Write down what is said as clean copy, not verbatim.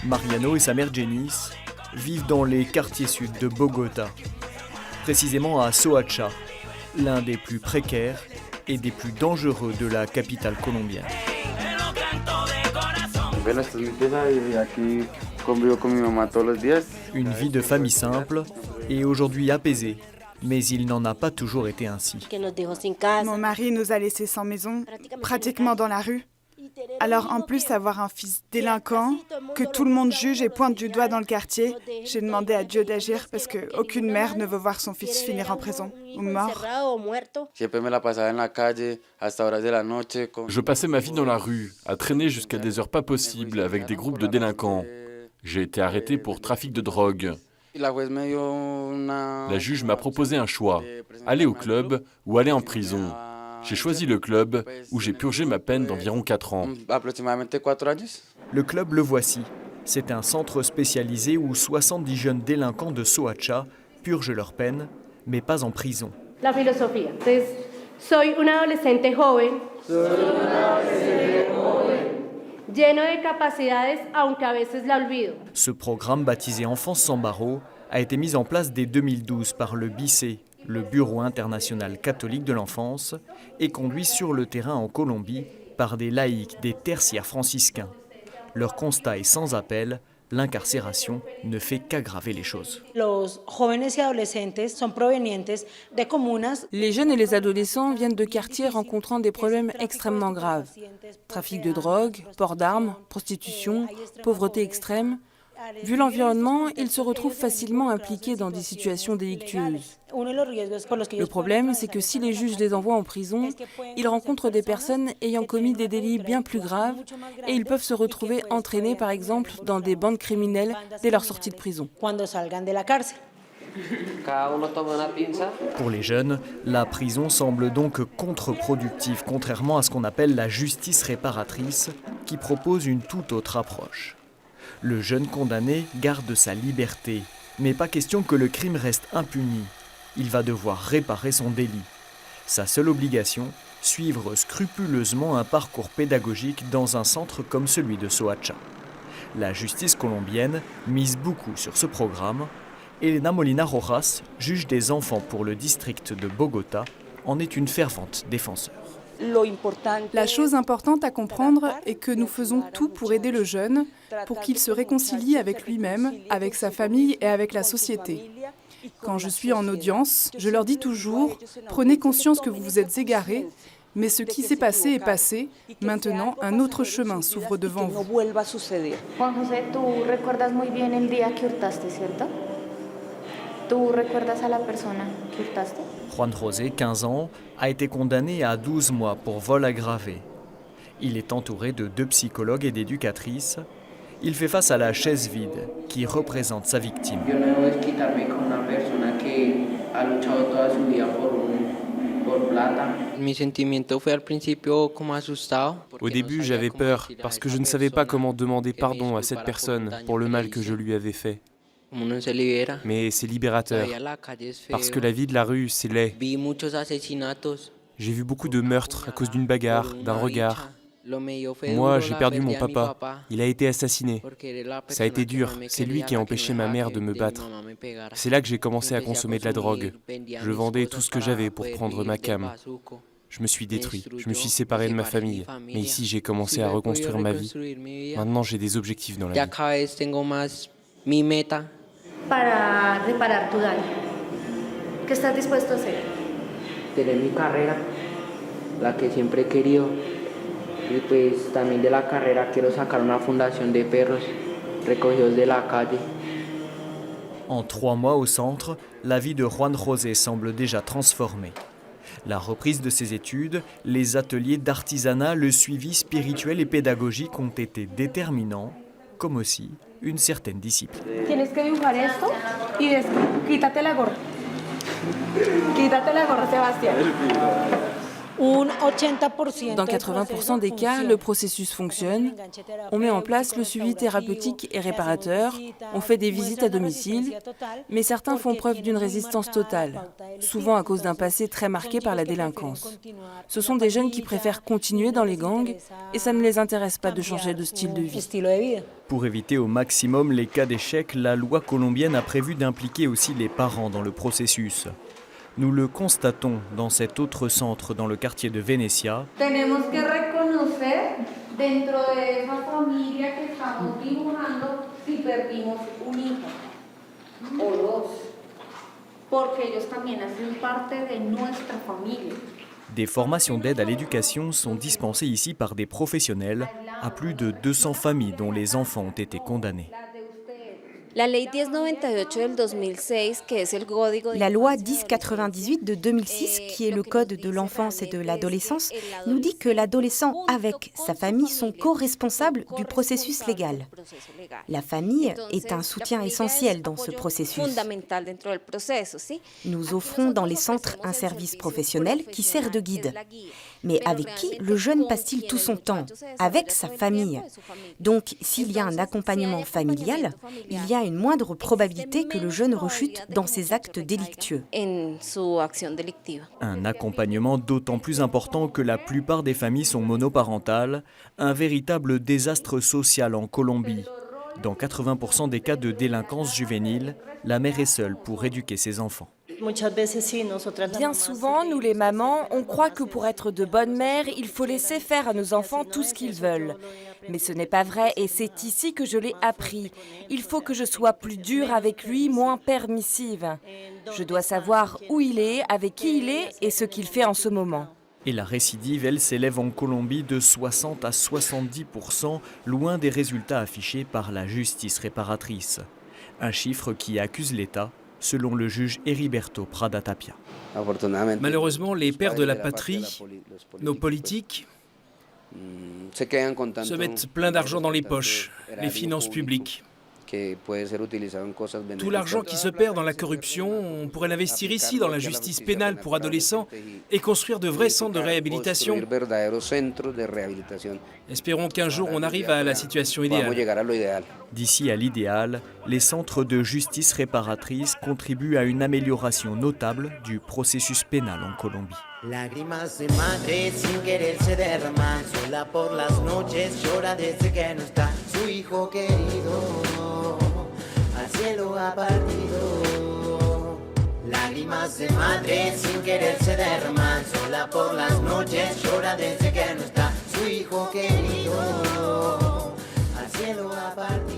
Mariano et sa mère Jenice vivent dans les quartiers sud de Bogota, précisément à Soacha, l'un des plus précaires et des plus dangereux de la capitale colombienne. Une vie de famille simple et aujourd'hui apaisée, mais il n'en a pas toujours été ainsi. Mon mari nous a laissés sans maison, pratiquement dans la rue. Alors en plus avoir un fils délinquant, que tout le monde juge et pointe du doigt dans le quartier, j'ai demandé à Dieu d'agir parce qu'aucune mère ne veut voir son fils finir en prison ou mort. Je passais ma vie dans la rue, à traîner jusqu'à des heures pas possibles avec des groupes de délinquants. J'ai été arrêté pour trafic de drogue. La juge m'a proposé un choix, aller au club ou aller en prison. J'ai choisi le club où j'ai purgé ma peine d'environ 4 ans. Le club Le Voici. C'est un centre spécialisé où 70 jeunes délinquants de Soacha purgent leur peine, mais pas en prison. La philosophie. Soy un adolescente joven, lleno de capacidades, aunque a veces la olvido. Ce programme, baptisé Enfance sans barreaux, a été mis en place dès 2012 par le BICE, le Bureau international catholique de l'enfance, et conduit sur le terrain en Colombie par des laïcs des tertiaires franciscains. Leur constat est sans appel, l'incarcération ne fait qu'aggraver les choses. Les jeunes et les adolescents viennent de quartiers rencontrant des problèmes extrêmement graves. Trafic de drogue, port d'armes, prostitution, pauvreté extrême. Vu l'environnement, ils se retrouvent facilement impliqués dans des situations délictueuses. Le problème, c'est que si les juges les envoient en prison, ils rencontrent des personnes ayant commis des délits bien plus graves et ils peuvent se retrouver entraînés, par exemple, dans des bandes criminelles dès leur sortie de prison. Pour les jeunes, la prison semble donc contre-productive, contrairement à ce qu'on appelle la justice réparatrice, qui propose une toute autre approche. Le jeune condamné garde sa liberté, mais pas question que le crime reste impuni. Il va devoir réparer son délit. Sa seule obligation, suivre scrupuleusement un parcours pédagogique dans un centre comme celui de Soacha. La justice colombienne mise beaucoup sur ce programme. Elena Molina Rojas, juge des enfants pour le district de Bogota, en est une fervente défenseur. La chose importante à comprendre est que nous faisons tout pour aider le jeune, pour qu'il se réconcilie avec lui-même, avec sa famille et avec la société. Quand je suis en audience, je leur dis toujours « Prenez conscience que vous vous êtes égarés, mais ce qui s'est passé est passé. Maintenant, un autre chemin s'ouvre devant vous. » Juan José, tú recuerdas muy bien el día que hurtaste, ¿cierto? ¿Tú recuerdas a la persona que hurtaste? Juan José, 15 ans, a été condamné à 12 mois pour vol aggravé. Il est entouré de 2 psychologues et d'éducatrices. Il fait face à la chaise vide qui représente sa victime. Au début, j'avais peur parce que je ne savais pas comment demander pardon à cette personne pour le mal que je lui avais fait. Mais c'est libérateur, parce que la vie de la rue, c'est laid. J'ai vu beaucoup de meurtres à cause d'une bagarre, d'un regard. Moi, j'ai perdu mon papa. Il a été assassiné. Ça a été dur. C'est lui qui a empêché ma mère de me battre. C'est là que j'ai commencé à consommer de la drogue. Je vendais tout ce que j'avais pour prendre ma cam. Je me suis détruit. Je me suis séparé de ma famille. Mais ici, j'ai commencé à reconstruire ma vie. Maintenant, j'ai des objectifs dans la vie. Para reparar tu daño. ¿Qué estás dispuesto a hacer? Tener mi carrera, la que siempre he querido. Y pues también de la carrera quiero sacar una fundación de perros recogidos de la calle. En 3 mois au centre, la vie de Juan José semble déjà transformée. La reprise de ses études, les ateliers d'artisanat, le suivi spirituel et pédagogique ont été déterminants, comme aussi une certaine discipline. Tienes que dibujar esto y quítate la gorra. Quítate la gorra, Sebastián. Dans 80% des cas, le processus fonctionne. On met en place le suivi thérapeutique et réparateur, on fait des visites à domicile, mais certains font preuve d'une résistance totale, souvent à cause d'un passé très marqué par la délinquance. Ce sont des jeunes qui préfèrent continuer dans les gangs et ça ne les intéresse pas de changer de style de vie. Pour éviter au maximum les cas d'échec, la loi colombienne a prévu d'impliquer aussi les parents dans le processus. Nous le constatons dans cet autre centre dans le quartier de Venecia. Tenemos que reconocer dentro de esa familia que estamos dibujando si perdimos un hijo o dos, porque ellos también hacen parte de nuestra familia. Des formations d'aide à l'éducation sont dispensées ici par des professionnels à plus de 200 familles dont les enfants ont été condamnés. La ley 1098 del 2006, que es el código de... La loi 1098 de 2006, qui est le code de l'enfance et de l'adolescence, nous dit que l'adolescent avec sa famille sont co-responsables du processus légal. La famille est un soutien essentiel dans ce processus. Nous offrons dans les centres un service professionnel qui sert de guide. Mais avec qui le jeune passe-t-il tout son temps? Avec sa famille. Donc, s'il y a un accompagnement familial, il y a une moindre probabilité que le jeune rechute dans ses actes délictueux. Un accompagnement d'autant plus important que la plupart des familles sont monoparentales, un véritable désastre social en Colombie. Dans 80% des cas de délinquance juvénile, la mère est seule pour éduquer ses enfants. Bien souvent, nous les mamans, on croit que pour être de bonnes mères, il faut laisser faire à nos enfants tout ce qu'ils veulent. Mais ce n'est pas vrai et c'est ici que je l'ai appris. Il faut que je sois plus dure avec lui, moins permissive. Je dois savoir où il est, avec qui il est et ce qu'il fait en ce moment. Et la récidive, elle, s'élève en Colombie de 60 à 70%, loin des résultats affichés par la justice réparatrice. Un chiffre qui accuse l'État, selon le juge Heriberto Prada Tapia. Malheureusement, les pères de la patrie, nos politiques, se mettent plein d'argent dans les poches, les finances publiques. Tout l'argent qui se perd dans la corruption, on pourrait l'investir ici dans la justice pénale pour adolescents et construire de vrais centres de réhabilitation. Espérons qu'un jour on arrive à la situation idéale. D'ici à l'idéal, les centres de justice réparatrice contribuent à une amélioration notable du processus pénal en Colombie. Lágrimas de madre sin querer se derraman, sola por las noches llora desde que no está su hijo querido, al cielo ha partido. Lágrimas de madre sin querer se derraman, sola por las noches llora desde que no está su hijo querido, al cielo ha partido.